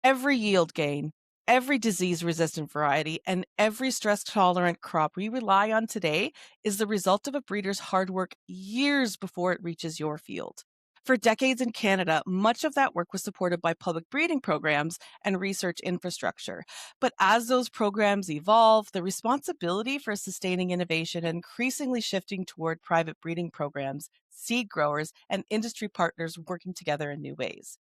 Every yield gain, every disease-resistant variety, and every stress-tolerant crop we rely on today is the result of a breeder's hard work years before it reaches your field. For decades in Canada, much of that work was supported by public breeding programs and research infrastructure. But as those programs evolve, the responsibility for sustaining innovation increasingly shifting toward private breeding programs, seed growers, and industry partners working together in new ways.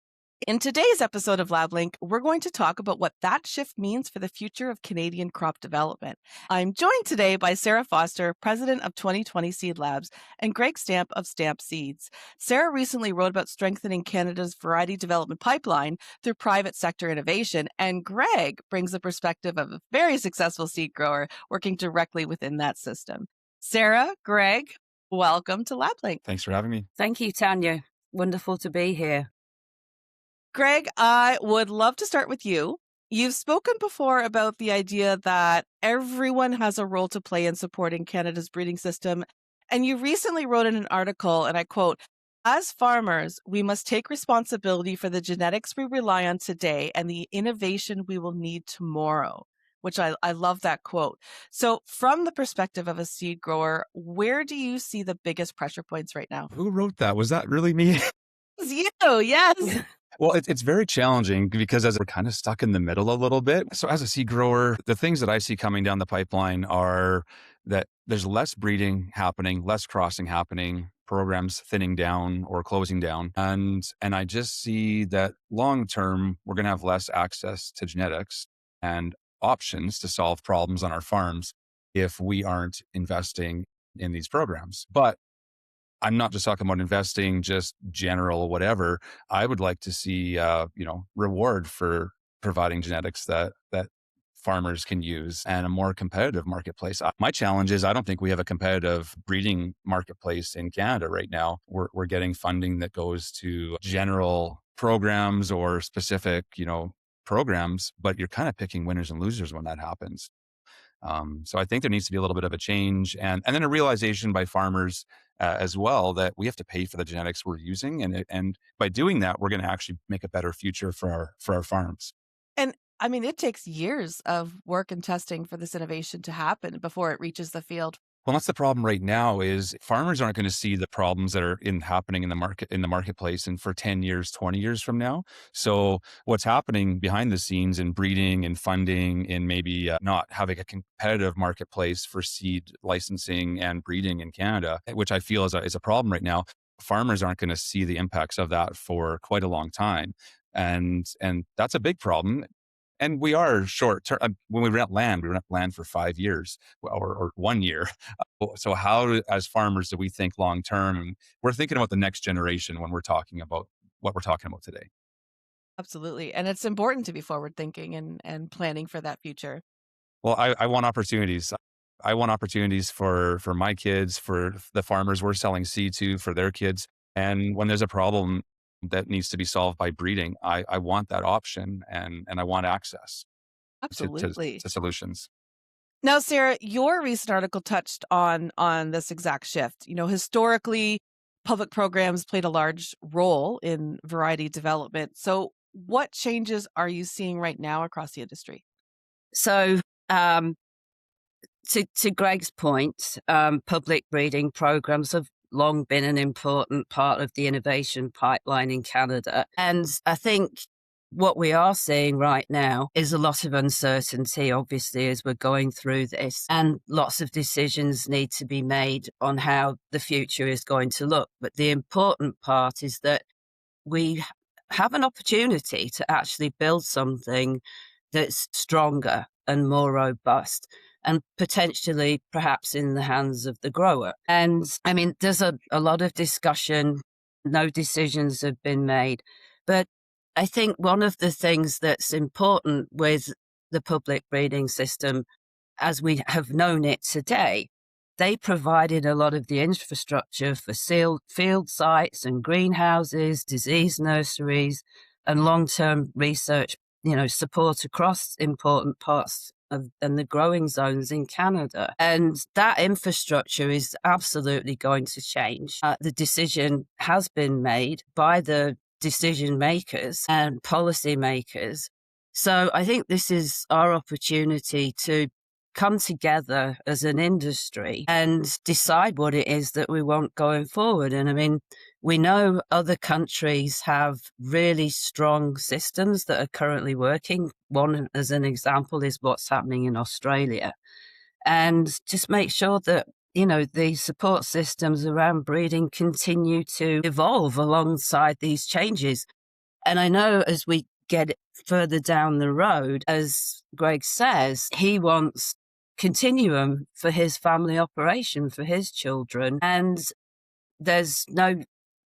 In today's episode of LabLink, we're going to talk about what that shift means for the future of Canadian crop development. I'm joined today by Sarah Foster, president of 2020 Seed Labs, and Greg Stamp of Stamp Seeds. Sarah recently wrote about strengthening Canada's variety development pipeline through private sector innovation, and Greg brings the perspective of a very successful seed grower working directly within that system. Sarah, Greg, welcome to LabLink. Thanks for having me. Thank you, Tanya. Wonderful to be here. Greg, I would love to start with you. You've spoken before about the idea that everyone has a role to play in supporting Canada's breeding system. And you recently wrote in an article, and I quote, "As farmers, we must take responsibility for the genetics we rely on today and the innovation we will need tomorrow," which I love that quote. So from the perspective of a seed grower, where do you see the biggest pressure points right now? Who wrote that? Was that really me? It's you, yes. Well, it's very challenging because as we're kind of stuck in the middle a little bit. So as a seed grower, the things that I see coming down the pipeline are that there's less breeding happening, less crossing happening, programs thinning down or closing down. And I just see that long term, we're going to have less access to genetics and options to solve problems on our farms if we aren't investing in these programs. But I'm not just talking about investing, just general whatever. I would like to see, reward for providing genetics that farmers can use and a more competitive marketplace. My challenge is I don't think we have a competitive breeding marketplace in Canada right now. We're getting funding that goes to general programs or specific, programs, but you're kind of picking winners and losers when that happens. So I think there needs to be a little bit of a change and then a realization by farmers as well that we have to pay for the genetics we're using. And by doing that, we're going to actually make a better future for our farms. And I mean, it takes years of work and testing for this innovation to happen before it reaches the field. Well, that's the problem right now is farmers aren't going to see the problems that are happening in the marketplace and for 10 years, 20 years from now. So what's happening behind the scenes in breeding and funding and maybe not having a competitive marketplace for seed licensing and breeding in Canada, which I feel is a problem right now. Farmers aren't going to see the impacts of that for quite a long time. And that's a big problem. And we are short term. When we rent land for 5 years or 1 year. So how, as farmers, do we think long term? And we're thinking about the next generation when we're talking about what we're talking about today. Absolutely. And it's important to be forward thinking and planning for that future. Well, I want opportunities. I want opportunities for my kids, for the farmers we're selling seed to, for their kids. And when there's a problem that needs to be solved by breeding, I want that option and I want access Absolutely. to solutions. Now, Sarah, your recent article touched on this exact shift. Historically, public programs played a large role in variety development. So what changes are you seeing right now across the industry? So to Greg's point, public breeding programs have long been an important part of the innovation pipeline in Canada. And I think what we are seeing right now is a lot of uncertainty, obviously, as we're going through this. And lots of decisions need to be made on how the future is going to look. But the important part is that we have an opportunity to actually build something that's stronger and more robust, and potentially perhaps in the hands of the grower. And I mean, there's a lot of discussion, no decisions have been made. But I think one of the things that's important with the public breeding system, as we have known it today, they provided a lot of the infrastructure for field sites and greenhouses, disease nurseries, and long-term research, support across important parts and the growing zones in Canada. And that infrastructure is absolutely going to change. The decision has been made by the decision makers and policy makers So I think this is our opportunity to come together as an industry and decide what it is that we want going forward. And I mean, we know other countries have really strong systems that are currently working. One, as an example, is what's happening in Australia. And just make sure that, the support systems around breeding continue to evolve alongside these changes. And I know as we get further down the road, as Greg says, he wants continuum for his family operation, for his children. And there's no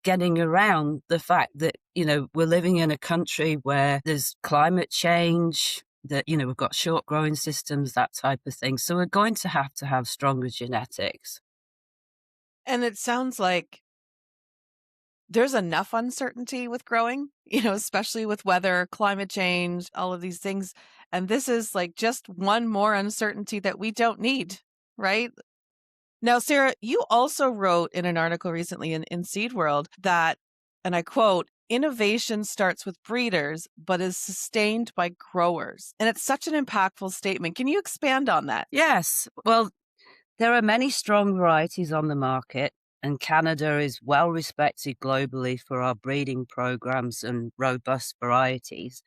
getting around the fact that, we're living in a country where there's climate change, that, we've got short growing systems, that type of thing. So we're going to have stronger genetics. And it sounds like there's enough uncertainty with growing, especially with weather, climate change, all of these things. And this is like just one more uncertainty that we don't need, right? Now, Sarah, you also wrote in an article recently in Seed World that, and I quote, innovation starts with breeders, but is sustained by growers. And it's such an impactful statement. Can you expand on that? Yes. Well, there are many strong varieties on the market, and Canada is well respected globally for our breeding programs and robust varieties.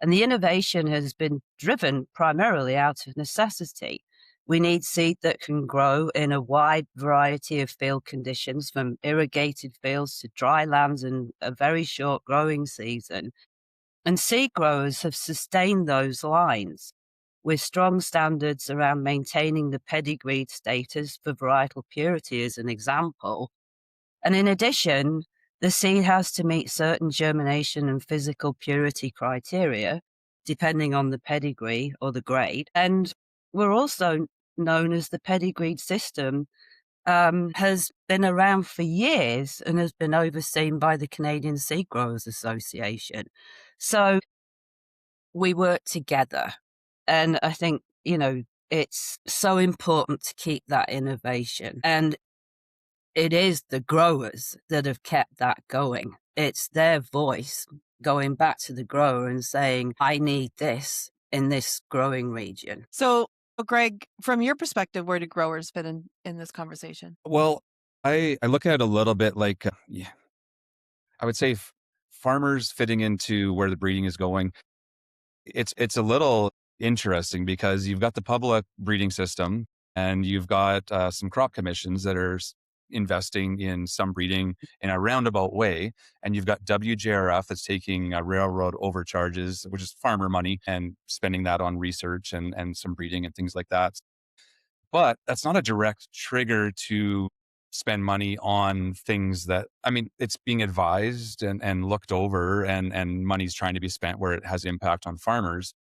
And the innovation has been driven primarily out of necessity. We need seed that can grow in a wide variety of field conditions, from irrigated fields to dry lands and a very short growing season. And seed growers have sustained those lines with strong standards around maintaining the pedigreed status for varietal purity, as an example. And in addition, the seed has to meet certain germination and physical purity criteria, depending on the pedigree or the grade. And we're also known as the pedigreed system, has been around for years and has been overseen by the Canadian Seed Growers Association. So we work together. And I think, it's so important to keep that innovation. And it is the growers that have kept that going. It's their voice going back to the grower and saying, I need this in this growing region. So, Greg, from your perspective, where do growers fit in this conversation? Well, I look at it a little bit like, I would say farmers fitting into where the breeding is going. It's a little interesting because you've got the public breeding system and you've got some crop commissions that are investing in some breeding in a roundabout way. And you've got WJRF that's taking railroad overcharges, which is farmer money, and spending that on research and some breeding and things like that. But that's not a direct trigger to spend money on things that, I mean, it's being advised and looked over and money's trying to be spent where it has impact on farmers.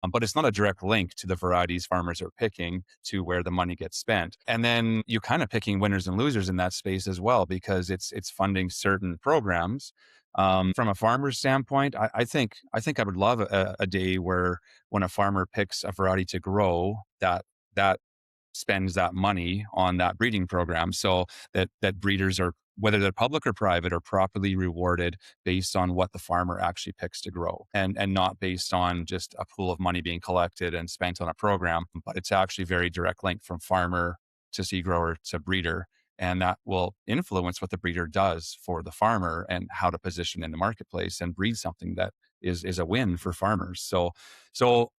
But it's not a direct link to the varieties farmers are picking to where the money gets spent. And then you're kind of picking winners and losers in that space as well, because it's funding certain programs. From a farmer's standpoint, I think I would love a day where when a farmer picks a variety to grow, that spends that money on that breeding program, so that breeders are, whether they're public or private, are properly rewarded based on what the farmer actually picks to grow, and not based on just a pool of money being collected and spent on a program, but it's actually very direct link from farmer to seed grower to breeder. And that will influence what the breeder does for the farmer and how to position in the marketplace and breed something that is a win for farmers. So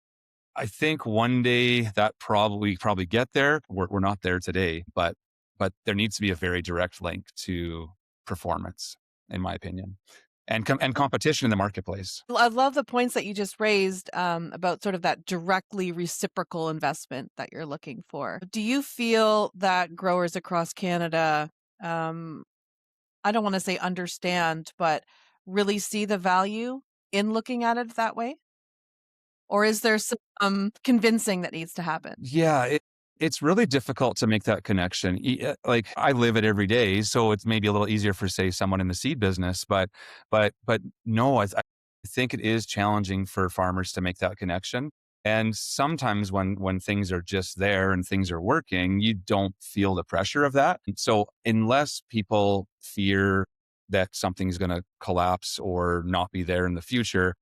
I think one day that probably get there. We're not there today, but there needs to be a very direct link to performance, in my opinion, and competition in the marketplace. I love the points that you just raised about sort of that directly reciprocal investment that you're looking for. Do you feel that growers across Canada, I don't want to say understand, but really see the value in looking at it that way? Or is there some convincing that needs to happen? Yeah, it's really difficult to make that connection. Like, I live it every day, so it's maybe a little easier for, say, someone in the seed business. But no, I think it is challenging for farmers to make that connection. And sometimes when things are just there and things are working, you don't feel the pressure of that. So unless people fear that something's going to collapse or not be there in the future,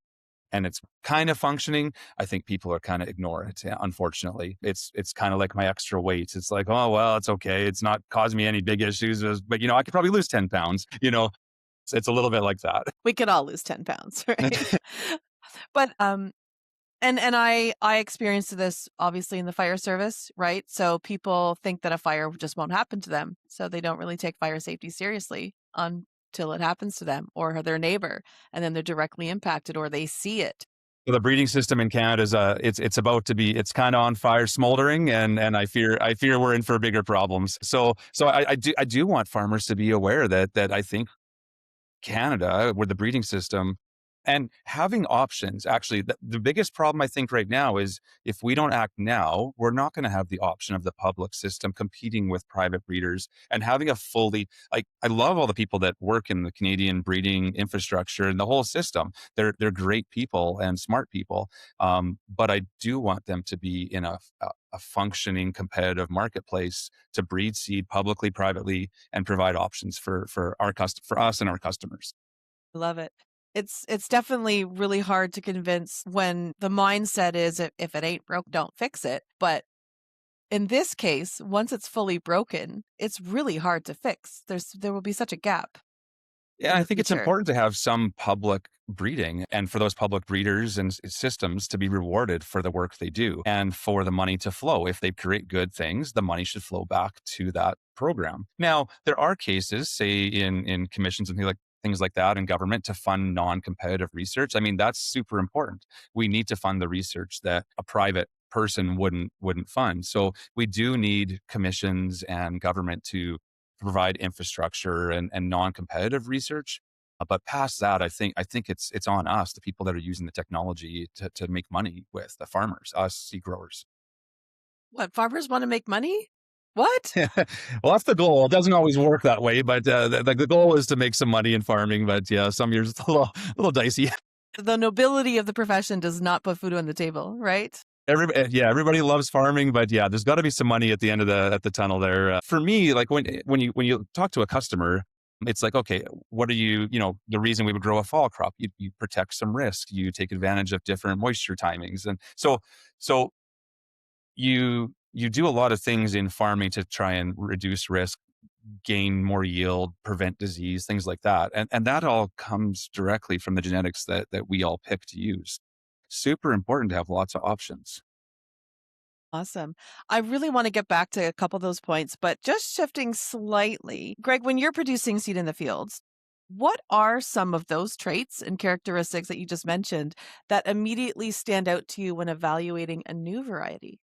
and it's kind of functioning, I think people are kind of ignore it. Unfortunately, it's kind of like my extra weight. It's like, oh, well, it's okay. It's not causing me any big issues, but I could probably lose 10 pounds, it's a little bit like that. We could all lose 10 pounds, right? But, and I experienced this obviously in the fire service, right? So people think that a fire just won't happen to them. So they don't really take fire safety seriously until it happens to them or their neighbor, and then they're directly impacted or they see it. So the breeding system in Canada is it's about to be, it's kind of on fire, smoldering, and I fear we're in for bigger problems. So I do want farmers to be aware that I think Canada, with the breeding system and having options. Actually, the biggest problem I think right now is if we don't act now, we're not going to have the option of the public system competing with private breeders and having a fully, like, I love all the people that work in the Canadian breeding infrastructure and the whole system. They're great people and smart people. But I do want them to be in a functioning competitive marketplace to breed seed publicly, privately, and provide options for us and our customers. Love it. It's definitely really hard to convince when the mindset is if it ain't broke, don't fix it. But in this case, once it's fully broken, it's really hard to fix. There will be such a gap Yeah, in I the think it's future. important to have some public breeding and for those public breeders and systems to be rewarded for the work they do and for the money to flow. If they create good things, the money should flow back to that program. Now, there are cases, say in commissions and things like that in government, to fund non-competitive research. I mean, that's super important. We need to fund the research that a private person wouldn't fund. So we do need commissions and government to provide infrastructure and non-competitive research. But past that, I think it's on us, the people that are using the technology to make money with the farmers, us seed growers. What, farmers want to make money? What? Well, that's the goal. It doesn't always work that way, but the goal is to make some money in farming. But yeah, some years it's a little dicey. The nobility of the profession does not put food on the table, right? Everybody loves farming, but yeah, there's got to be some money at the end of the tunnel there. For me, like when you talk to a customer, it's like, okay, what are the reason we would grow a fall crop? You protect some risk, you take advantage of different moisture timings, and so you do a lot of things in farming to try and reduce risk, gain more yield, prevent disease, things like that. And that all comes directly from the genetics that we all pick to use. Super important to have lots of options. Awesome. I really want to get back to a couple of those points, but just shifting slightly. Greg, when you're producing seed in the fields, what are some of those traits and characteristics that you just mentioned that immediately stand out to you when evaluating a new variety?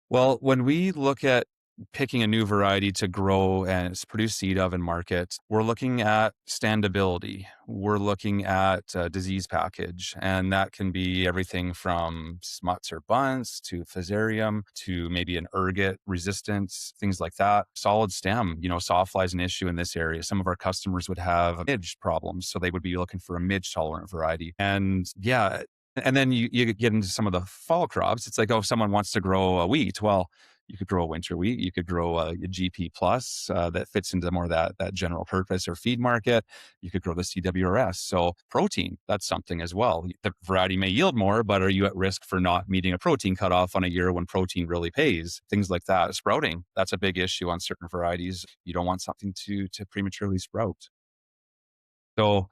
Well, when we look at picking a new variety to grow and produce seed of and market, we're looking at standability. We're looking at disease package, and that can be everything from smuts or bunts to fusarium to maybe an ergot resistance, things like that. Solid stem, sawfly is an issue in this area. Some of our customers would have midge problems, so they would be looking for a midge tolerant variety. And yeah, and then you get into some of the fall crops. It's like, oh, if someone wants to grow a wheat. Well, you could grow a winter wheat. You could grow a GP plus that fits into more of that general purpose or feed market. You could grow the CWRS. So protein, that's something as well. The variety may yield more, but are you at risk for not meeting a protein cutoff on a year when protein really pays? Things like that. Sprouting, that's a big issue on certain varieties. You don't want something to prematurely sprout. So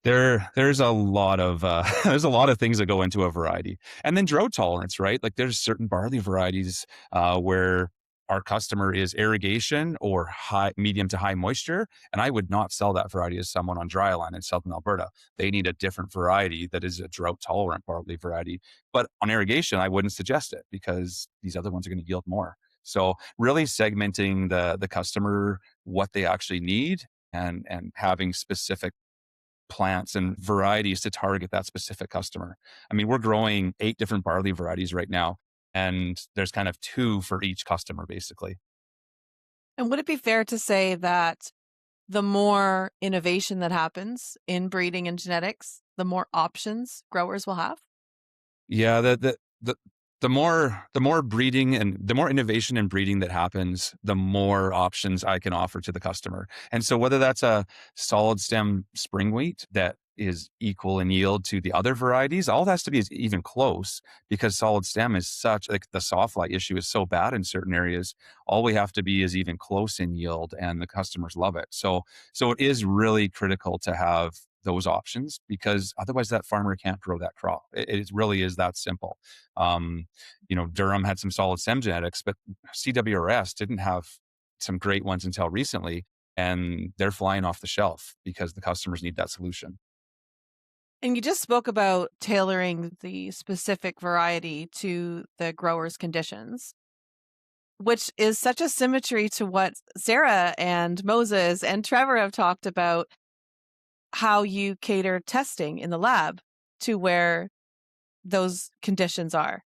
there's a lot of there's a lot of things that go into a variety, and then drought tolerance, right? Like there's certain barley varieties where our customer is irrigation or medium to high moisture, and I would not sell that variety to someone on dry land in southern Alberta. They need a different variety that is a drought tolerant barley variety. But on irrigation, I wouldn't suggest it because these other ones are going to yield more. So really segmenting the customer, what they actually need, and having specific plants and varieties to target that specific customer. I mean, we're growing 8 different barley varieties right now, and there's kind of 2 for each customer, basically. And would it be fair to say that the more innovation that happens in breeding and genetics, the more options growers will have? Yeah, the more breeding and the more innovation and breeding that happens, the more options I can offer to the customer. And so whether that's a solid stem spring wheat that is equal in yield to the other varieties. All it has to be is even close, because solid stem is such, like, the sawfly issue is so bad in certain areas. All we have to be is even close in yield, and the customers love it. So it is really critical to have those options, because otherwise that farmer can't grow that crop. It really is that simple. Um, Durham had some solid stem genetics, but CWRS didn't have some great ones until recently, and they're flying off the shelf because the customers need that solution. And you just spoke about tailoring the specific variety to the grower's conditions, which is such a symmetry to what Sarah and Moses and Trevor have talked about, how you cater testing in the lab to where those conditions are,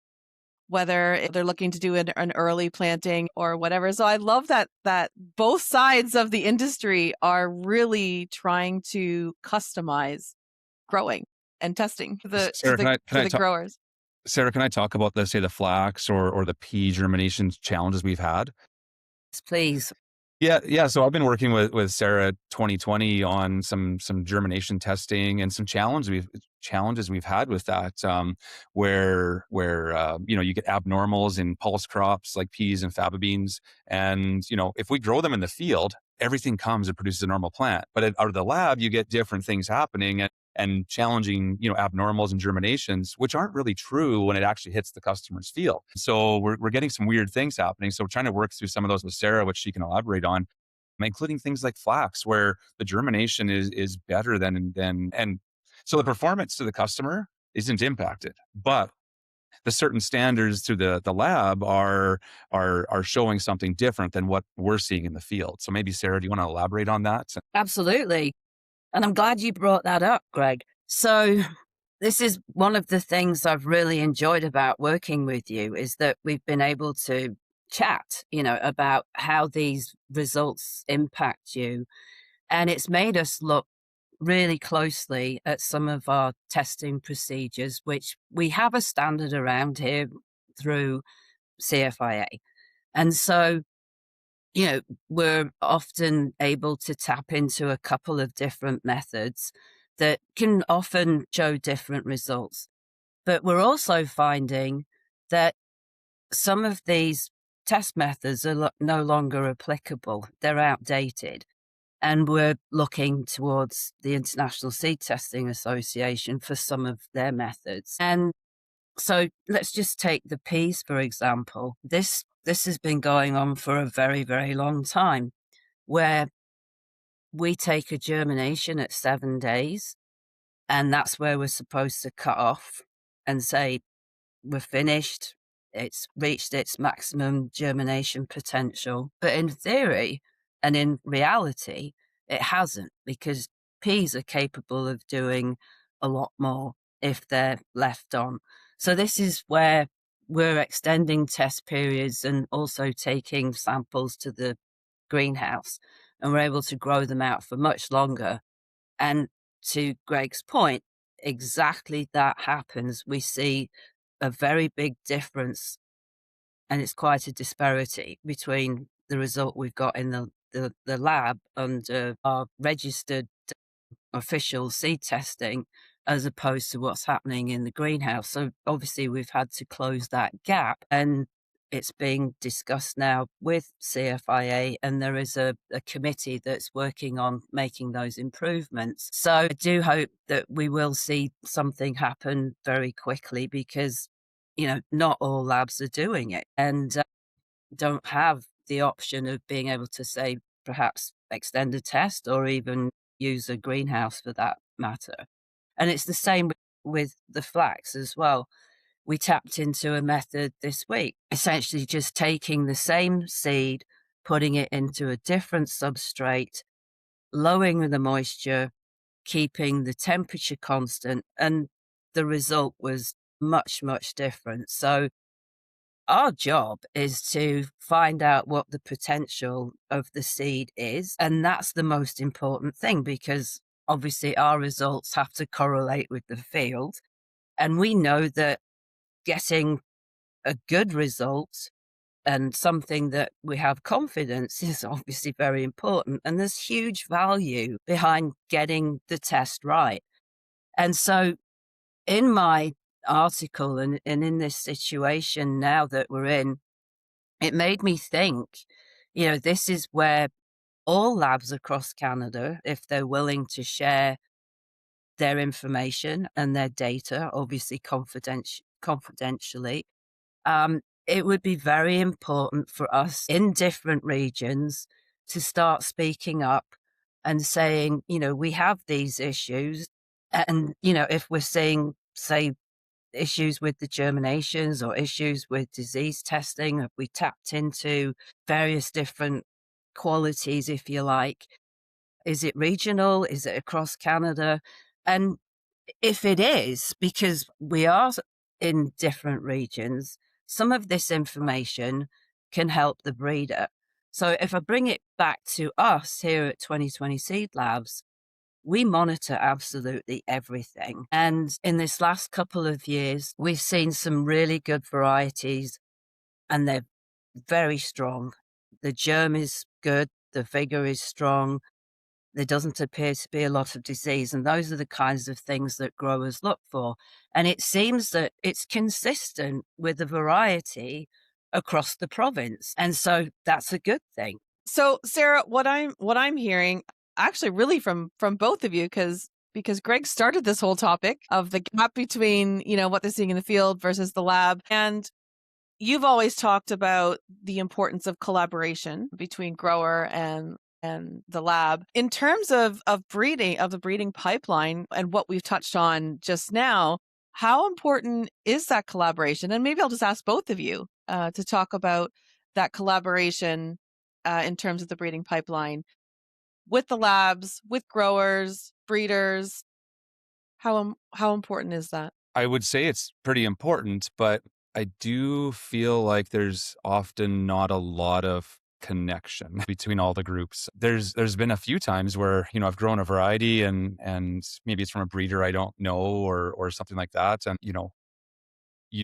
whether they're looking to do an early planting or whatever. So I love that both sides of the industry are really trying to customize growing and testing for the to Sarah, the for the growers. Sarah, can I talk about, let's say, the flax or the pea germination challenges we've had? Please. Yeah. So I've been working with Sarah 2020 on some germination testing and some challenges we've had with that, where you get abnormals in pulse crops like peas and faba beans, and if we grow them in the field, everything comes and produces a normal plant. But out of the lab, you get different things happening, and challenging, abnormals and germinations, which aren't really true when it actually hits the customer's field. So we're getting some weird things happening. So we're trying to work through some of those with Sarah, which she can elaborate on, including things like flax, where the germination is better and so the performance to the customer isn't impacted, but the certain standards through the lab are showing something different than what we're seeing in the field. So maybe, Sarah, do you want to elaborate on that? Absolutely. And I'm glad you brought that up, Greg. So this is one of the things I've really enjoyed about working with you, is that we've been able to chat, about how these results impact you. And it's made us look really closely at some of our testing procedures, which we have a standard around here through CFIA. And so, we're often able to tap into a couple of different methods that can often show different results. But we're also finding that some of these test methods are no longer applicable. They're outdated. And we're looking towards the International Seed Testing Association for some of their methods. And so let's just take the peas, for example. This has been going on for a very, very long time, where we take a germination at 7 days, and that's where we're supposed to cut off and say, we're finished. It's reached its maximum germination potential. But in theory and in reality, it hasn't, because peas are capable of doing a lot more if they're left on. So this is where we're extending test periods and also taking samples to the greenhouse, and we're able to grow them out for much longer. And to Greg's point, exactly that happens. We see a very big difference, and it's quite a disparity between the result we've got in the lab under our registered official seed testing as opposed to what's happening in the greenhouse. So obviously we've had to close that gap, and it's being discussed now with CFIA, and there is a committee that's working on making those improvements. So I do hope that we will see something happen very quickly, because not all labs are doing it, and don't have the option of being able to say perhaps extend a test or even use a greenhouse for that matter. And it's the same with the flax as well. We tapped into a method this week, essentially just taking the same seed, putting it into a different substrate, lowering the moisture, keeping the temperature constant, and the result was much, much different. So our job is to find out what the potential of the seed is. And that's the most important thing, because obviously our results have to correlate with the field. And we know that getting a good result and something that we have confidence is obviously very important. And there's huge value behind getting the test right. And so in my article and in this situation now that we're in, it made me think, this is where all labs across Canada, if they're willing to share their information and their data, obviously confidentially, it would be very important for us in different regions to start speaking up and saying, we have these issues. And, if we're seeing, say, issues with the germinations or issues with disease testing, if we tapped into various different qualities, if you like, is it regional? Is it across Canada? And if it is, because we are in different regions, some of this information can help the breeder. So if I bring it back to us here at 2020 Seed Labs, we monitor absolutely everything. And in this last couple of years, we've seen some really good varieties and they're very strong. The germ is good, the vigor is strong, there doesn't appear to be a lot of disease. And those are the kinds of things that growers look for. And it seems that it's consistent with the variety across the province. And so that's a good thing. So, Sarah, what I'm hearing actually really from both of you, because Greg started this whole topic of the gap between, what they're seeing in the field versus the lab. And you've always talked about the importance of collaboration between grower and the lab. In terms of breeding, of the breeding pipeline and what we've touched on just now, how important is that collaboration? And maybe I'll just ask both of you to talk about that collaboration in terms of the breeding pipeline with the labs, with growers, breeders. How important is that? I would say it's pretty important, but I do feel like there's often not a lot of connection between all the groups. There's been a few times where, I've grown a variety and maybe it's from a breeder I don't know or something like that. And,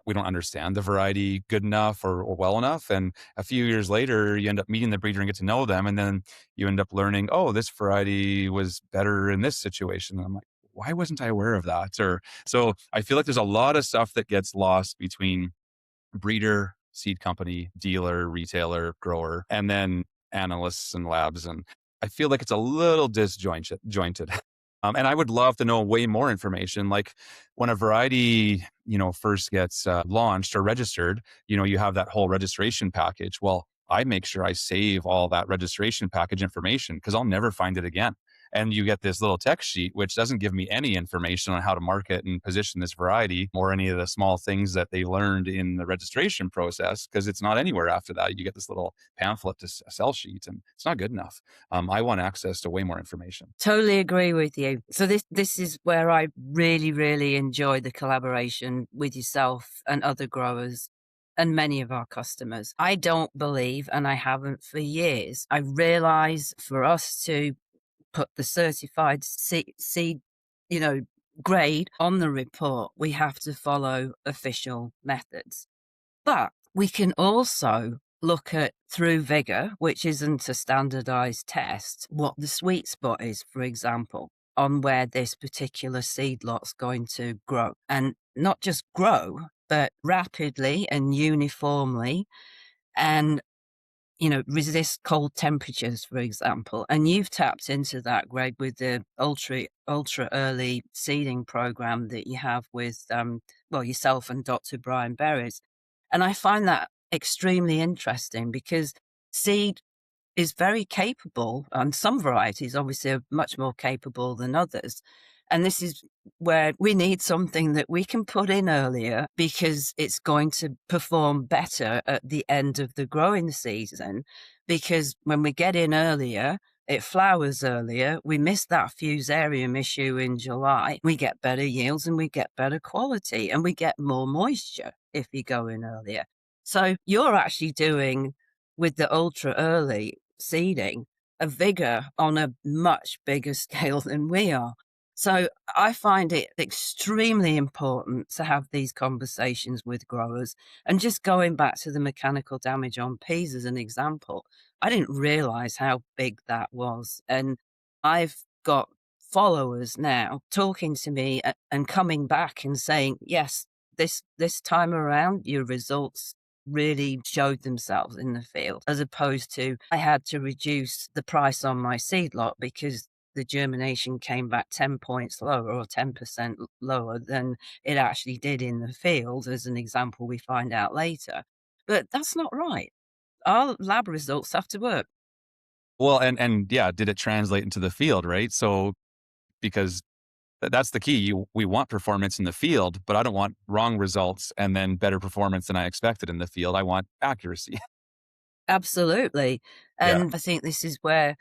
we don't understand the variety good enough or well enough. And a few years later, you end up meeting the breeder and get to know them. And then you end up learning, oh, this variety was better in this situation. And I'm like, why wasn't I aware of that? Or so I feel like there's a lot of stuff that gets lost between breeder, seed company, dealer, retailer, grower, and then analysts and labs. And I feel like it's a little disjointed. And I would love to know way more information. Like when a variety, first gets launched or registered, you have that whole registration package. Well, I make sure I save all that registration package information because I'll never find it again. And you get this little text sheet, which doesn't give me any information on how to market and position this variety or any of the small things that they learned in the registration process, because it's not anywhere after that. You get this little pamphlet to a sell sheet, and it's not good enough. I want access to way more information. Totally agree with you. So this is where I really, really enjoy the collaboration with yourself and other growers and many of our customers. I don't believe, and I haven't for years, I realize for us to put the certified seed, grade on the report, we have to follow official methods. But we can also look at through vigor, which isn't a standardized test, what the sweet spot is, for example, on where this particular seed lot's going to grow. And not just grow, but rapidly and uniformly. And resist cold temperatures, for example. And you've tapped into that, Greg, with the ultra early seeding program that you have with, yourself and Dr. Brian Berries. And I find that extremely interesting because seed is very capable, and some varieties obviously are much more capable than others. And this is where we need something that we can put in earlier because it's going to perform better at the end of the growing season. Because when we get in earlier, it flowers earlier. We miss that fusarium issue in July. We get better yields and we get better quality and we get more moisture if you go in earlier. So you're actually doing, with the ultra early seeding, a vigor on a much bigger scale than we are. So I find it extremely important to have these conversations with growers. And just going back to the mechanical damage on peas as an example, I didn't realize how big that was. And I've got followers now talking to me and coming back and saying, yes, this time around, your results really showed themselves in the field, as opposed to I had to reduce the price on my seed lot because the germination came back 10 points lower or 10% lower than it actually did in the field, as an example we find out later. But that's not right. Our lab results have to work. Well, and yeah, did it translate into the field, right? So because that's the key. We want performance in the field, but I don't want wrong results and then better performance than I expected in the field. I want accuracy. Absolutely. Yeah. And I think this is where,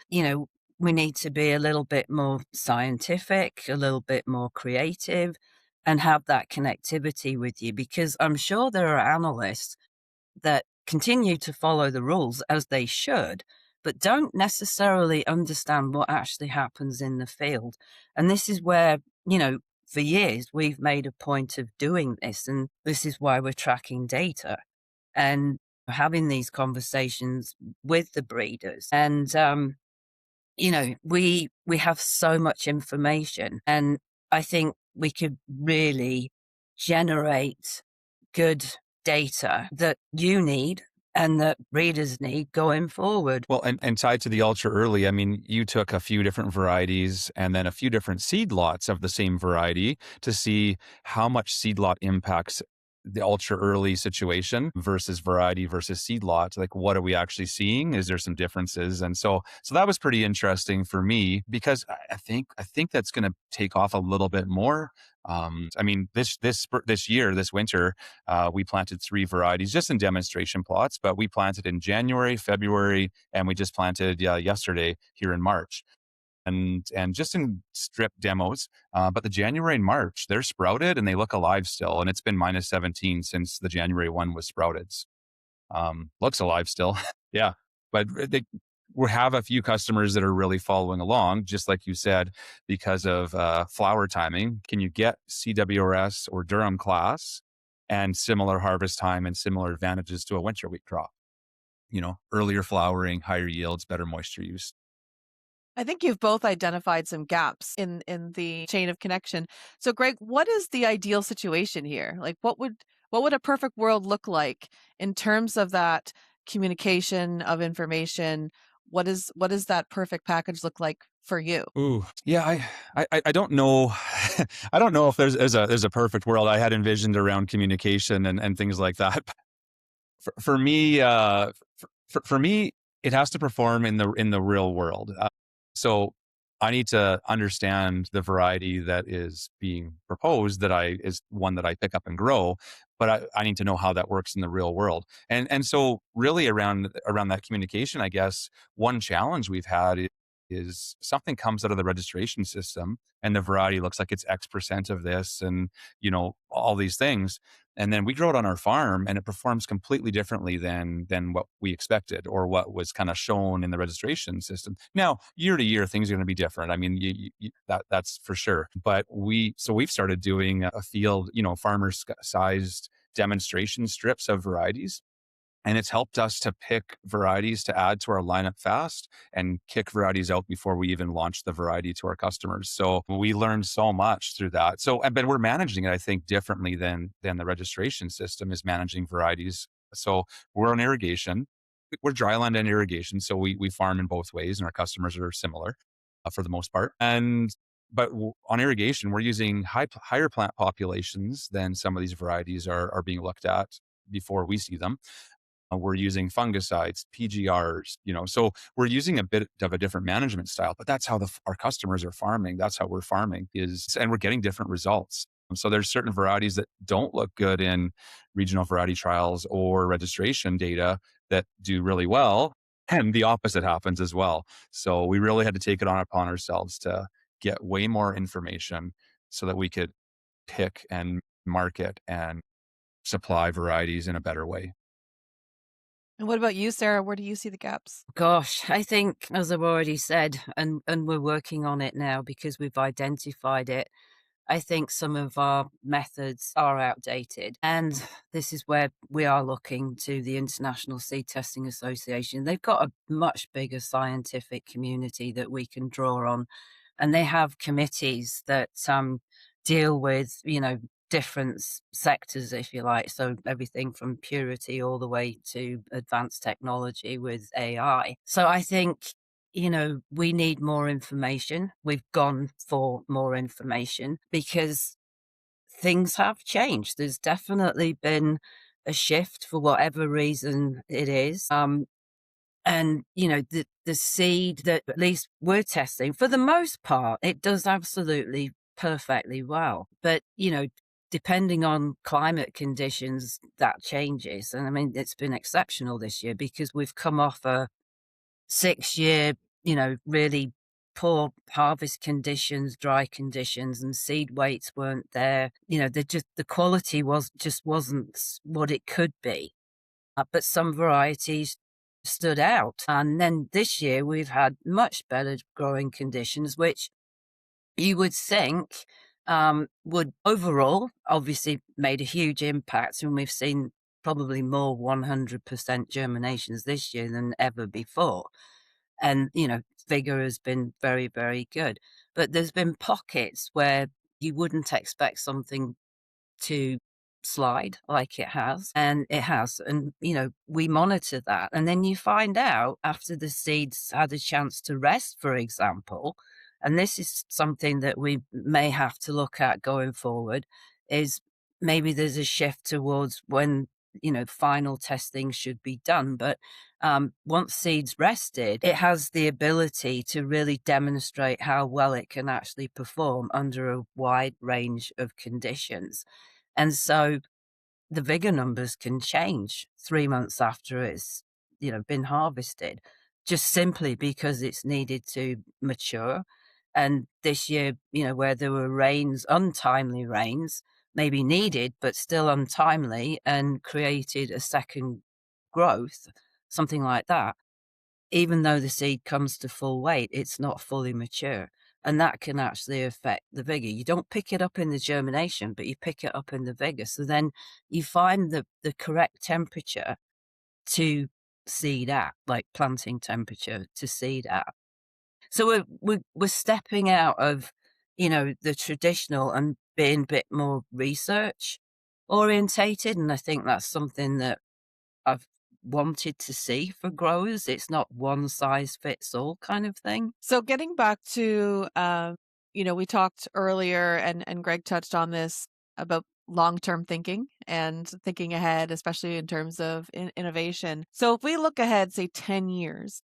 we need to be a little bit more scientific, a little bit more creative, and have that connectivity with you, because I'm sure there are analysts that continue to follow the rules as they should, but don't necessarily understand what actually happens in the field. And this is where, for years we've made a point of doing this, and this is why we're tracking data and having these conversations with the breeders. And we have so much information, and I think we could really generate good data that you need and that readers need going forward. Well, and tied to the ultra early, I mean, you took a few different varieties and then a few different seed lots of the same variety to see how much seed lot impacts the ultra early situation versus variety versus seed lot. Like, what are we actually seeing? Is there some differences? And so that was pretty interesting for me because I think that's going to take off a little bit more. I mean, this year, this winter, we planted 3 varieties just in demonstration plots, but we planted in January, February, and we just planted yesterday here in March. And just in strip demos, but the January and March, they're sprouted and they look alive still. And it's been minus 17 since the January one was sprouted. Looks alive still. Yeah. But we have a few customers that are really following along, just like you said, because of flower timing. Can you get CWRS or Durham class and similar harvest time and similar advantages to a winter wheat crop? Earlier flowering, higher yields, better moisture use. I think you've both identified some gaps in the chain of connection. So Greg, what is the ideal situation here? Like what would a perfect world look like in terms of that communication of information? What does that perfect package look like for you? Ooh, yeah, I don't know. I don't know if there's a perfect world I had envisioned around communication and things like that. For me, for me, it has to perform in the real world. So I need to understand the variety that is being proposed is one that I pick up and grow, but I need to know how that works in the real world. And so really around that communication, I guess one challenge we've had is something comes out of the registration system and the variety looks like it's X% of this and all these things, and then we grow it on our farm and it performs completely differently than what we expected or what was kind of shown in the registration system. Now, year to year, things are going to be different. I mean, that's for sure. But we've started doing a field, farmers sized demonstration strips of varieties. And it's helped us to pick varieties to add to our lineup fast and kick varieties out before we even launch the variety to our customers. So we learned so much through that. But we're managing it, I think, differently than the registration system is managing varieties. So we're on irrigation. We're dryland and irrigation. So we farm in both ways and our customers are similar for the most part. On irrigation, we're using higher plant populations than some of these varieties are being looked at before we see them. We're using fungicides, PGRs, so we're using a bit of a different management style, but that's how our customers are farming. That's how we're farming and we're getting different results. So there's certain varieties that don't look good in regional variety trials or registration data that do really well. And the opposite happens as well. So we really had to take it upon ourselves to get way more information so that we could pick and market and supply varieties in a better way. And what about you, Sarah? Where do you see the gaps? Gosh, I think, as I've already said, and we're working on it now because we've identified it, I think some of our methods are outdated. And this is where we are looking to the International Seed Testing Association. They've got a much bigger scientific community that we can draw on and they have committees that deal with, different sectors, if you like. So everything from purity all the way to advanced technology with AI. So I think, we need more information. We've gone for more information because things have changed. There's definitely been a shift for whatever reason it is. And the seed that at least we're testing, for the most part, it does absolutely perfectly well. But depending on climate conditions, that changes. And I mean, it's been exceptional this year because we've come off a 6-year, really poor harvest conditions, dry conditions, and seed weights weren't there. The quality wasn't what it could be. But some varieties stood out. And then this year we've had much better growing conditions, which you would think would overall obviously made a huge impact. And we've seen probably more 100% germinations this year than ever before. And, vigor has been very, very good. But there's been pockets where you wouldn't expect something to slide like it has, and it has. And, we monitor that. And then you find out after the seeds had a chance to rest, for example, and this is something that we may have to look at going forward, is maybe there's a shift towards when, final testing should be done. But once seeds rested, it has the ability to really demonstrate how well it can actually perform under a wide range of conditions. And so the vigor numbers can change 3 months after it's, been harvested, just simply because it's needed to mature. And this year, where there were rains, untimely rains, maybe needed, but still untimely, and created a second growth, something like that, even though the seed comes to full weight, it's not fully mature. And that can actually affect the vigor. You don't pick it up in the germination, but you pick it up in the vigor. So then you find the correct temperature to seed at, like planting temperature to seed at. So we're stepping out of, the traditional and being a bit more research orientated. And I think that's something that I've wanted to see for growers. It's not one size fits all kind of thing. So getting back to, we talked earlier and Greg touched on this about long-term thinking and thinking ahead, especially in terms of innovation. So if we look ahead, say 10 years,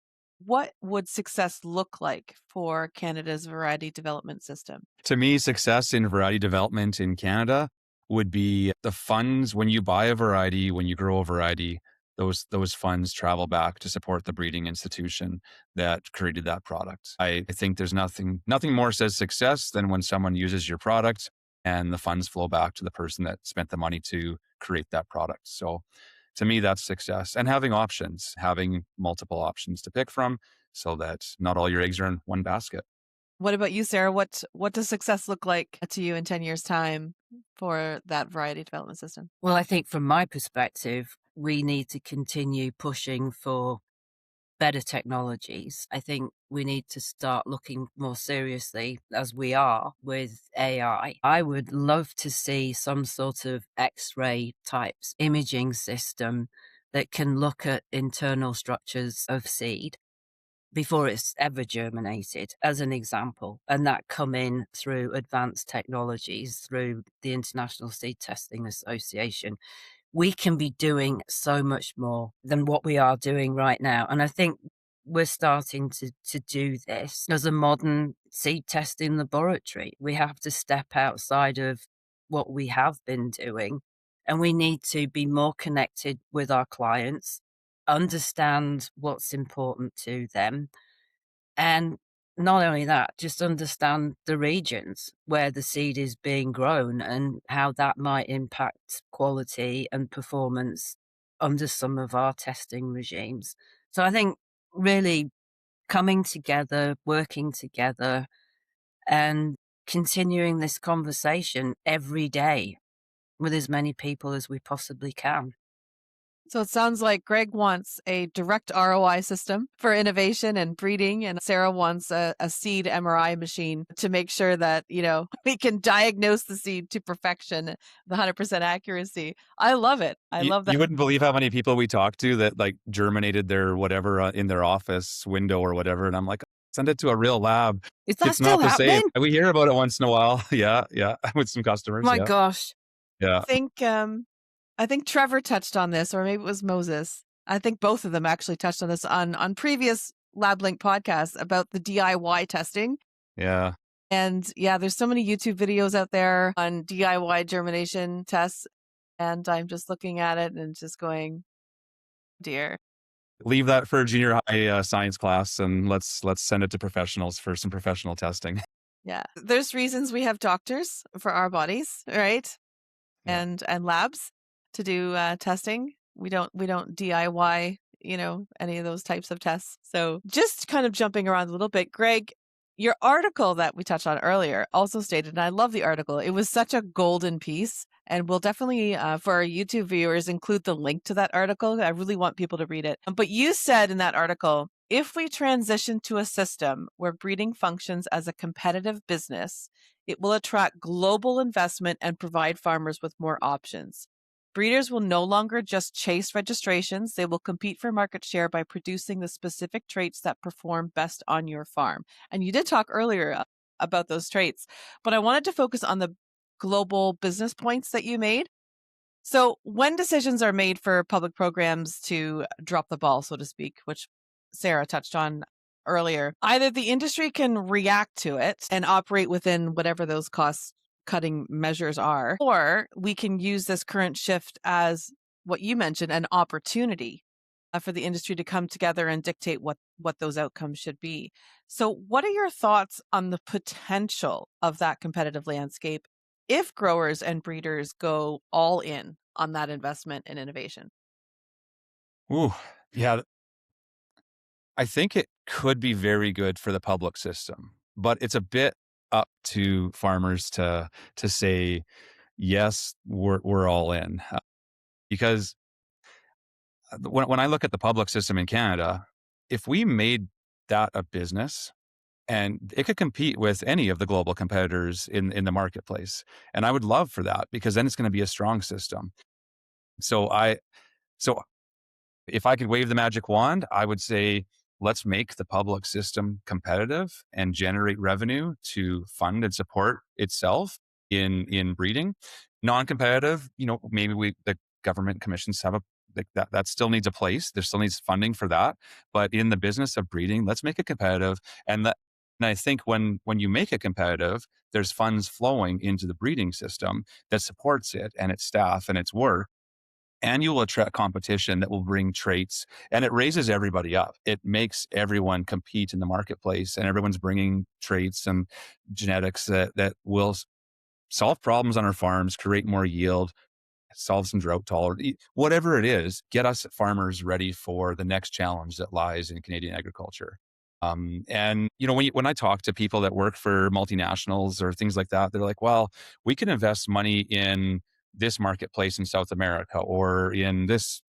what would success look like for Canada's variety development system? To me, success in variety development in Canada would be the funds when you buy a variety, when you grow a variety, those funds travel back to support the breeding institution that created that product. I think there's nothing more says success than when someone uses your product and the funds flow back to the person that spent the money to create that product. So to me, that's success. And having options, having multiple options to pick from so that not all your eggs are in one basket. What about you, Sarah? What does success look like to you in 10 years' time for that variety development system? Well, I think from my perspective, we need to continue pushing for better technologies. I think we need to start looking more seriously, as we are with AI. I would love to see some sort of X-ray types imaging system that can look at internal structures of seed before it's ever germinated, as an example, and that come in through advanced technologies, through the International Seed Testing Association. We can be doing so much more than what we are doing right now. And I think we're starting to do this as a modern seed testing laboratory. We have to step outside of what we have been doing, and we need to be more connected with our clients, understand what's important to them, and not only that, just understand the regions where the seed is being grown and how that might impact quality and performance under some of our testing regimes. So I think really coming together, working together, and continuing this conversation every day with as many people as we possibly can. So it sounds like Greg wants a direct ROI system for innovation and breeding, and Sarah wants a seed MRI machine to make sure that, we can diagnose the seed to perfection, the 100% accuracy. I love it. I You, love that. you wouldn't believe how many people we talked to that like germinated their whatever in their office window or whatever. And I'm like, send it to a real lab. Is that It's still not the same. happening? We hear about it once in a while. Yeah. Yeah. With some customers. My Yeah. gosh. Yeah. I think Trevor touched on this, or maybe it was Moses. I think both of them actually touched on this on previous LabLink podcasts about the DIY testing. Yeah. And yeah, there's so many YouTube videos out there on DIY germination tests. And I'm just looking at it and just going, dear. Leave that for junior high science class, and let's send it to professionals for some professional testing. Yeah. There's reasons we have doctors for our bodies, right? Yeah. And labs to do testing. We don't DIY, any of those types of tests. So just kind of jumping around a little bit, Greg, your article that we touched on earlier also stated, and I love the article. It was such a golden piece, and we'll definitely for our YouTube viewers include the link to that article. I really want people to read it. But you said in that article, if we transition to a system where breeding functions as a competitive business, it will attract global investment and provide farmers with more options. Breeders will no longer just chase registrations. They will compete for market share by producing the specific traits that perform best on your farm. And you did talk earlier about those traits, but I wanted to focus on the global business points that you made. So, when decisions are made for public programs to drop the ball, so to speak, which Sarah touched on earlier, either the industry can react to it and operate within whatever those cost cutting measures are, or we can use this current shift as what you mentioned, an opportunity for the industry to come together and dictate what those outcomes should be. So, what are your thoughts on the potential of that competitive landscape if growers and breeders go all in on that investment in innovation? Ooh. Yeah. I think it could be very good for the public system, but it's a bit up to farmers to say yes, we're all in. Because when I look at the public system in Canada, if we made that a business and it could compete with any of the global competitors in the marketplace, and I would love for that because then it's going to be a strong system. So so if I could wave the magic wand, I would say, let's make the public system competitive and generate revenue to fund and support itself in breeding. Non-competitive, maybe the government commissions have that still needs a place. There still needs funding for that. But in the business of breeding, let's make it competitive. And I think when you make it competitive, there's funds flowing into the breeding system that supports it and its staff and its work, and you will attract competition that will bring traits, and it raises everybody up. It makes everyone compete in the marketplace, and everyone's bringing traits and genetics that will solve problems on our farms, create more yield, solve some drought tolerant, whatever it is, get us farmers ready for the next challenge that lies in Canadian agriculture. And when I talk to people that work for multinationals or things like that, they're like, well, we can invest money in this marketplace in South America or in this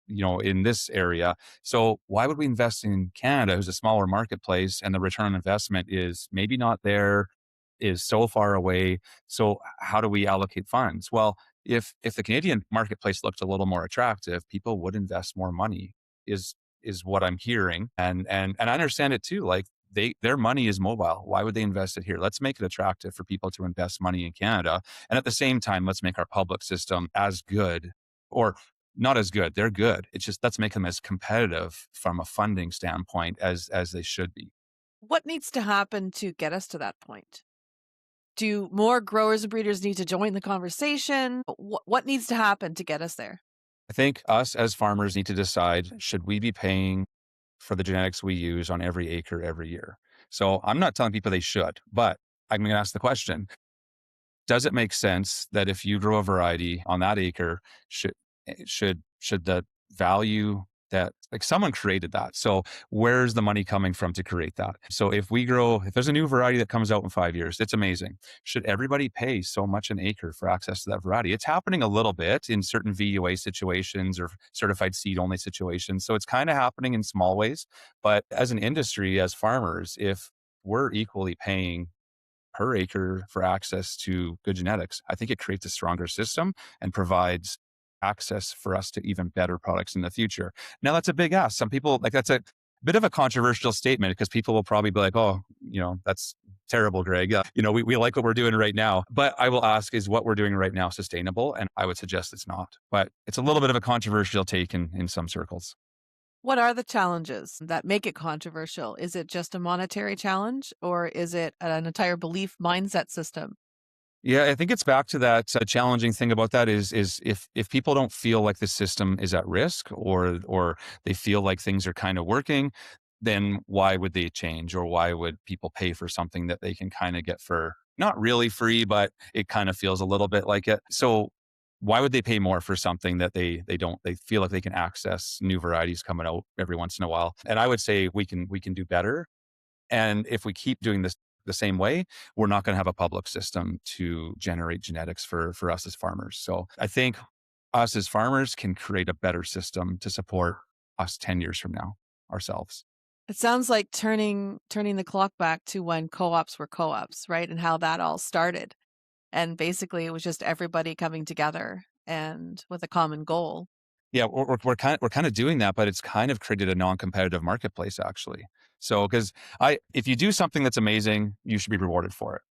area. So why would we invest in Canada, who's a smaller marketplace, and the return on investment is maybe not there, is so far away. So how do we allocate funds? Well, if the Canadian marketplace looked a little more attractive, people would invest more money. Is what I'm hearing, and I understand it too. Like their money is mobile. Why would they invest it here? Let's make it attractive for people to invest money in Canada, and at the same time, let's make our public system as good, or not as good. They're good. It's just let's make them as competitive from a funding standpoint as they should be. What needs to happen to get us to that point? Do more growers and breeders need to join the conversation? What needs to happen to get us there? I think us as farmers need to decide, should we be paying for the genetics we use on every acre every year? So I'm not telling people they should, but I'm going to ask the question, does it make sense that if you grow a variety on that acre, should the value that like someone created that. So where's the money coming from to create that? So if there's a new variety that comes out in 5 years, it's amazing. Should everybody pay so much an acre for access to that variety? It's happening a little bit in certain VUA situations or certified seed only situations. So it's kind of happening in small ways. But as an industry, as farmers, if we're equally paying per acre for access to good genetics, I think it creates a stronger system and provides access for us to even better products in the future. Now, that's a big ask. Some people like that's a bit of a controversial statement because people will probably be like, oh, that's terrible, Greg. We like what we're doing right now. But I will ask, is what we're doing right now sustainable? And I would suggest it's not. But it's a little bit of a controversial take in some circles. What are the challenges that make it controversial? Is it just a monetary challenge or is it an entire belief mindset system? Yeah, I think it's back to that challenging thing about that is if people don't feel like the system is at risk or they feel like things are kind of working, then why would they change or why would people pay for something that they can kind of get for not really free, but it kind of feels a little bit like it. So why would they pay more for something that they feel like they can access new varieties coming out every once in a while? And I would say we can do better, and if we keep doing this the same way, we're not going to have a public system to generate genetics for us as farmers. So I think us as farmers can create a better system to support us 10 years from now ourselves. It sounds like turning the clock back to when co-ops were co-ops, right? And how that all started. And basically it was just everybody coming together and with a common goal. Yeah, we're kind of doing that, but it's kind of created a non-competitive marketplace actually. So because if you do something that's amazing, you should be rewarded for it.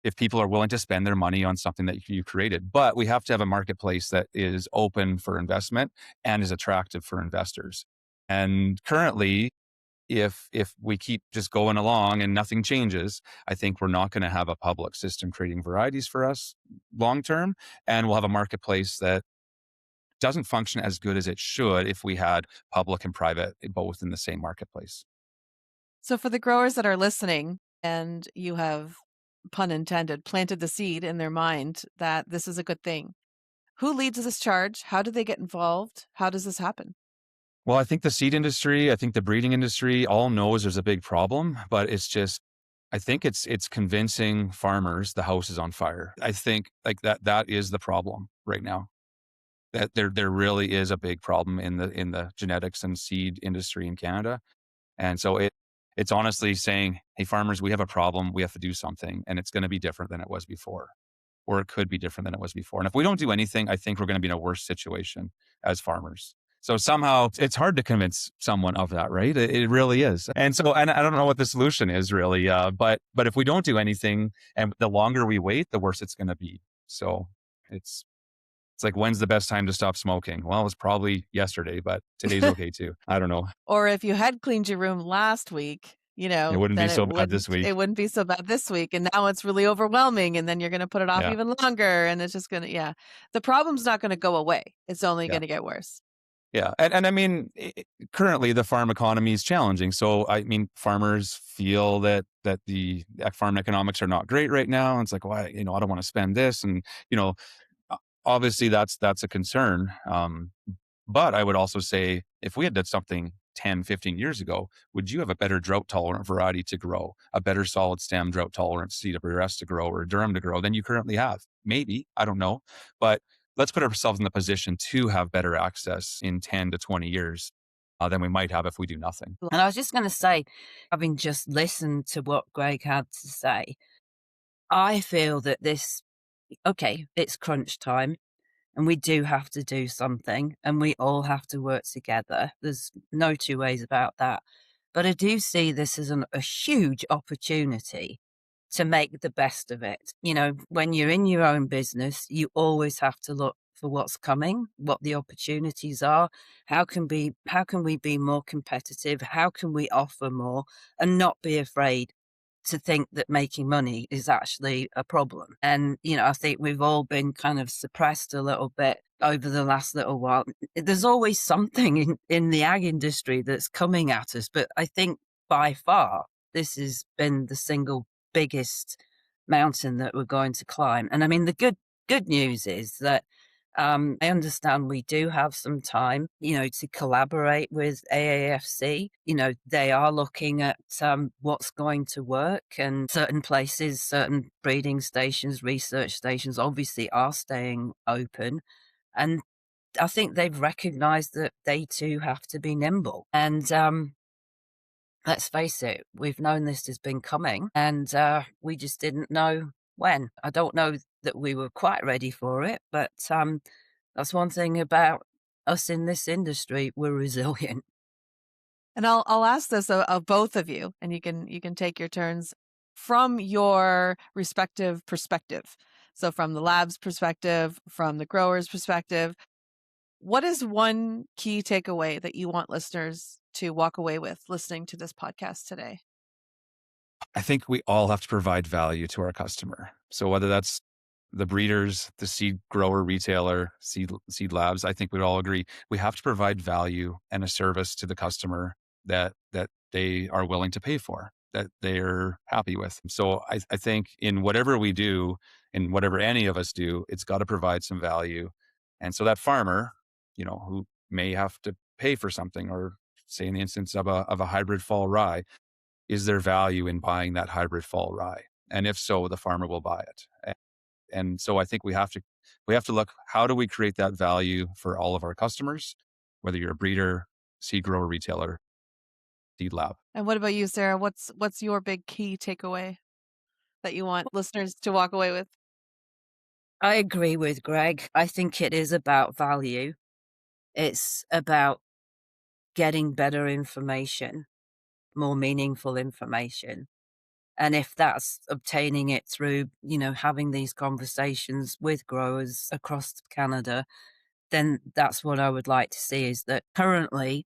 If people are willing to spend their money on something that you created. But we have to have a marketplace that is open for investment and is attractive for investors. And currently, if we keep just going along and nothing changes, I think we're not going to have a public system creating varieties for us long term. And we'll have a marketplace that doesn't function as good as it should if we had public and private both in the same marketplace. So for the growers that are listening and you have, pun intended, planted the seed in their mind that this is a good thing, who leads this charge? How do they get involved? How does this happen? Well, I think the seed industry, I think the breeding industry all knows there's a big problem, but it's just I think it's convincing farmers the house is on fire. I think like that is the problem right now. That there really is a big problem in the genetics and seed industry in Canada. And so it's honestly saying, hey farmers, we have a problem, we have to do something, and it's going to be different than it was before. Or it could be different than it was before. And if we don't do anything, I think we're going to be in a worse situation as farmers. So somehow it's hard to convince someone of that, right? It really is. And I don't know what the solution is really. But if we don't do anything, and the longer we wait, the worse it's going to be. So it's it's like, when's the best time to stop smoking? Well, it was probably yesterday, but today's okay too. I don't know. Or if you had cleaned your room last week, It wouldn't be then so bad this it week. wouldn't be so bad this week. And now it's really overwhelming. And then you're going to put it off Yeah. even longer. And it's just going to, yeah, the problem's not going to go away. It's only Yeah. going to get worse. Yeah. And I mean, currently the farm economy is challenging. So, I mean, farmers feel that the farm economics are not great right now. And it's like, well, I don't want to spend this. And, you know, obviously that's a concern. But I would also say if we had done something 10, 15 years ago, would you have a better drought tolerant variety to grow, a better solid stem drought tolerant CWS to grow or Durham to grow than you currently have? Maybe, I don't know. But let's put ourselves in the position to have better access in 10 to 20 years than we might have if we do nothing. And I was just going to say, having just listened to what Greg had to say, I feel that okay, it's crunch time and we do have to do something and we all have to work together. There's no two ways about that. But I do see this as a huge opportunity to make the best of it. When you're in your own business, you always have to look for what's coming, what the opportunities are, how can we be more competitive, how can we offer more and not be afraid to think that making money is actually a problem. And, I think we've all been kind of suppressed a little bit over the last little while. There's always something in the ag industry that's coming at us, but I think by far this has been the single biggest mountain that we're going to climb. And I mean, the good news is that I understand we do have some time, to collaborate with AAFC. They are looking at what's going to work, and certain places, certain breeding stations, research stations obviously are staying open. And I think they've recognized that they too have to be nimble. And let's face it, we've known this has been coming, and we just didn't know when. I don't know that we were quite ready for it, but that's one thing about us in this industry, we're resilient. And I'll ask this of both of you, and you can take your turns from your respective perspective. So from the lab's perspective, from the grower's perspective, what is one key takeaway that you want listeners to walk away with listening to this podcast today? I think we all have to provide value to our customer. So whether that's the breeders, the seed grower, retailer, seed labs, I think we'd all agree we have to provide value and a service to the customer that they are willing to pay for, that they're happy with. So I think in whatever we do, in whatever any of us do, it's got to provide some value. And so that farmer, who may have to pay for something, or say in the instance of a hybrid fall rye, is there value in buying that hybrid fall rye? And if so, the farmer will buy it. And so I think we have to look, how do we create that value for all of our customers, whether you're a breeder, seed grower, retailer, seed lab. And what about you, Sarah? What's your big key takeaway that you want listeners to walk away with? I agree with Greg. I think it is about value. It's about getting better information, more meaningful information. And if that's obtaining it through, having these conversations with growers across Canada, then that's what I would like to see, is that currently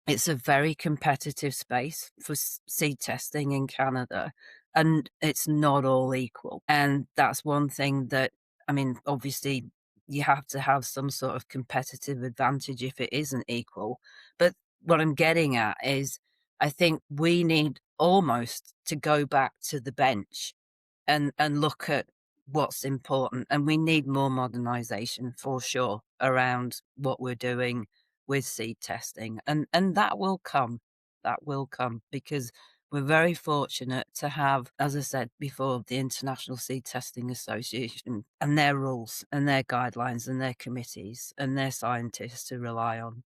it's a very competitive space for seed testing in Canada, and it's not all equal. And that's one thing that, I mean, obviously, you have to have some sort of competitive advantage if it isn't equal. But what I'm getting at is, I think we need almost to go back to the bench and look at what's important. And we need more modernization for sure around what we're doing with seed testing. And that will come. That will come, because we're very fortunate to have, as I said before, the International Seed Testing Association and their rules and their guidelines and their committees and their scientists to rely on.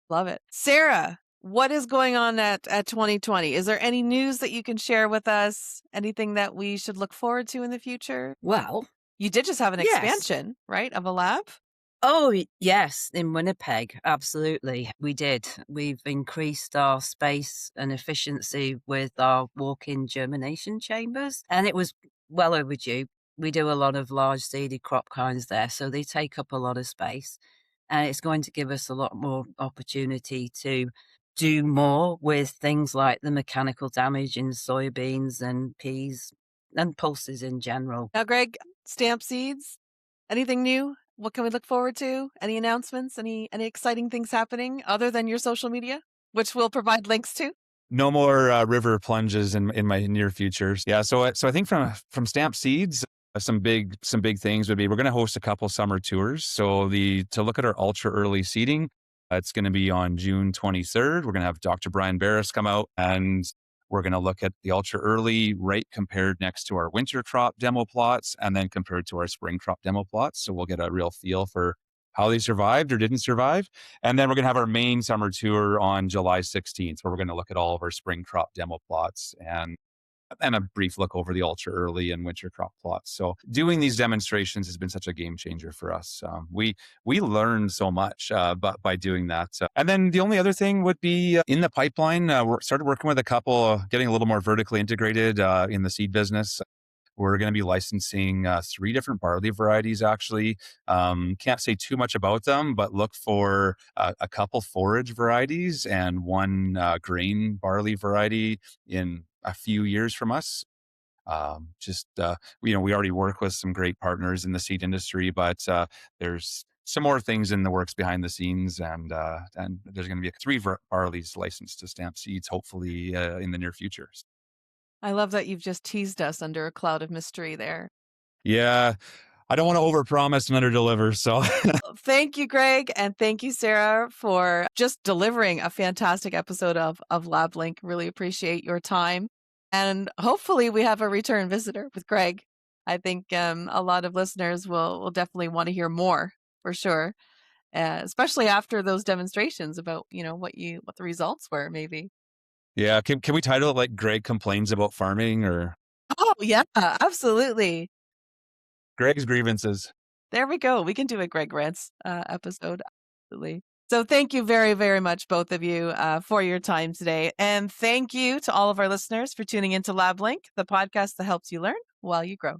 Love it. Sarah, what is going on at 2020? Is there any news that you can share with us? Anything that we should look forward to in the future? Well, You did just have an yes. expansion, right, of a lab? Oh, yes, in Winnipeg. Absolutely. We did. We've increased our space and efficiency with our walk-in germination chambers, and it was well overdue. We do a lot of large seeded crop kinds there, so they take up a lot of space, and it's going to give us a lot more opportunity to do more with things like the mechanical damage in soybeans and peas and pulses in general. Now, Greg, stamp seeds, anything new? What can we look forward to? Any announcements? Any exciting things happening other than your social media, which we'll provide links to? No more river plunges in my near futures. Yeah, so I think from Stamp Seeds, some big things would be, we're going to host a couple summer tours. So to look at our ultra early seeding, it's going to be on June 23rd. We're going to have Dr. Brian Barris come out, and we're going to look at the ultra early rate compared next to our winter crop demo plots, and then compared to our spring crop demo plots. So we'll get a real feel for how they survived or didn't survive. And then we're going to have our main summer tour on July 16th, where we're going to look at all of our spring crop demo plots and a brief look over the ultra early and winter crop plots. So doing these demonstrations has been such a game changer for us. We learned so much by doing that. And then the only other thing would be in the pipeline. We started working with a couple, getting a little more vertically integrated in the seed business. We're going to be licensing 3 different barley varieties, actually. Can't say too much about them, but look for a couple forage varieties and 1 grain barley variety in a few years from us. We already work with some great partners in the seed industry, but there's some more things in the works behind the scenes, and there's going to be 3 barleys licensed to Stamp Seeds, hopefully in the near future. I love that you've just teased us under a cloud of mystery there. Yeah. I don't want to overpromise and underdeliver. So Thank you, Greg, and thank you, Sarah, for just delivering a fantastic episode of LabLink. Really appreciate your time. And hopefully we have a return visitor with Greg. I think a lot of listeners will definitely want to hear more for sure, especially after those demonstrations about, what the results were maybe. yeah, can we title it like Greg complains about farming or Oh, yeah, absolutely. Greg's grievances? There we go. We can do a Greg Rants episode. Absolutely. So thank you very, very much, both of you, for your time today. And thank you to all of our listeners for tuning into LabLink, the podcast that helps you learn while you grow.